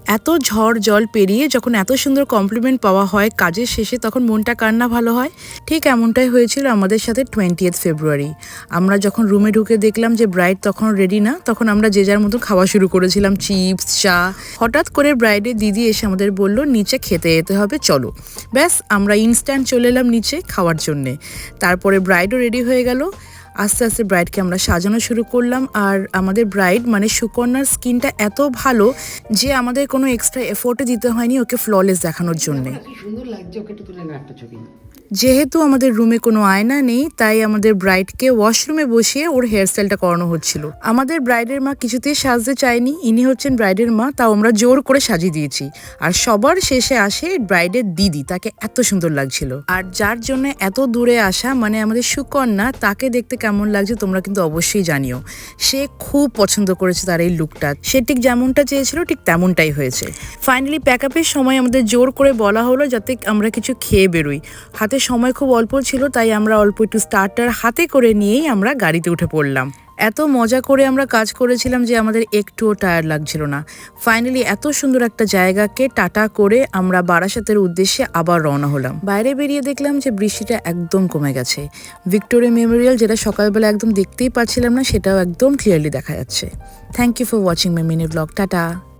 এত ঝড় জল পেরিয়ে যখন এত সুন্দর কমপ্লিমেন্ট পাওয়া হয় কাজের শেষে, তখন মনটা কার না ভালো হয়। ঠিক এমনটাই হয়েছিল আমাদের সাথে 20th ফেব্রুয়ারি। আমরা যখন রুমে ঢুকে দেখলাম যে ব্রাইড তখন রেডি না, তখন আমরা যে যার মতো খাওয়া শুরু করেছিলাম, চিপস, চা। হঠাৎ করে ব্রাইডের দিদি এসে আমাদের বলল নিচে খেতে যেতে হবে, চলো। ব্যাস আমরা ইনস্ট্যান্ট চলে এলাম নিচে খাওয়ার জন্যে। তারপরে ব্রাইডও রেডি হয়ে গেল। আস্তে আস্তে ব্রাইডকে আমরা সাজানো শুরু করলাম। আর আমাদের ব্রাইড মানে সুকন্যার স্কিনটা এত ভালো যে আমাদের কোনো এক্সট্রা এফোর্টে দিতে হয়নি ওকে ফ্ললেস দেখানোর জন্যে। সুন্দর লাগছে, ওকে একটু তুলে না একটা ছবি। যেহেতু আমাদের রুমে কোনো আয়না নেই, তাই আমাদের ব্রাইডকে ওয়াশরুমে বসিয়ে ওর হেয়ারস্টাইলটা করানো হচ্ছিল। আমাদের ব্রাইডের মা কিছুতেই সাজতে চায়নি, ইনি হচ্ছেন ব্রাইডের মা, তাও আমরা জোর করে সাজিয়ে দিয়েছি। আর সবার শেষে আসে ব্রাইডের দিদি, তাকে এত সুন্দর লাগছিল। আর যার জন্য এত দূরে আসা মানে আমাদের সুকন্যা, তাকে দেখতে কেমন লাগছে তোমরা কিন্তু অবশ্যই জানিও। সে খুব পছন্দ করেছে তার এই লুকটা, সে ঠিক যেমনটা চেয়েছিল ঠিক তেমনটাই হয়েছে। ফাইনালি প্যাকআপের সময় আমাদের জোর করে বলা হলো যাতে আমরা কিছু খেয়ে বেরোই। হাতে সময় খুব অল্প ছিল, তাই আমরা অল্প একটু স্টার্টার হাতে করে নিয়েই আমরা গাড়িতে উঠে পড়লাম। এত মজা করে আমরা কাজ করেছিলাম যে আমাদের একটুও টায়ার্ড লাগছিল না। ফাইনালি এত সুন্দর একটা জায়গাকে টাটা করে আমরা বারাসাতের উদ্দেশ্যে আবার রওনা হলাম। বাইরে বেরিয়ে দেখলাম যে বৃষ্টিটা একদম কমে গেছে। ভিক্টোরিয়া মেমোরিয়াল, যেটা সকালবেলা একদম দেখতেই পাচ্ছিলাম না, সেটাও একদম ক্লিয়ারলি দেখা যাচ্ছে। Thank you for watching my mini blog. Tata.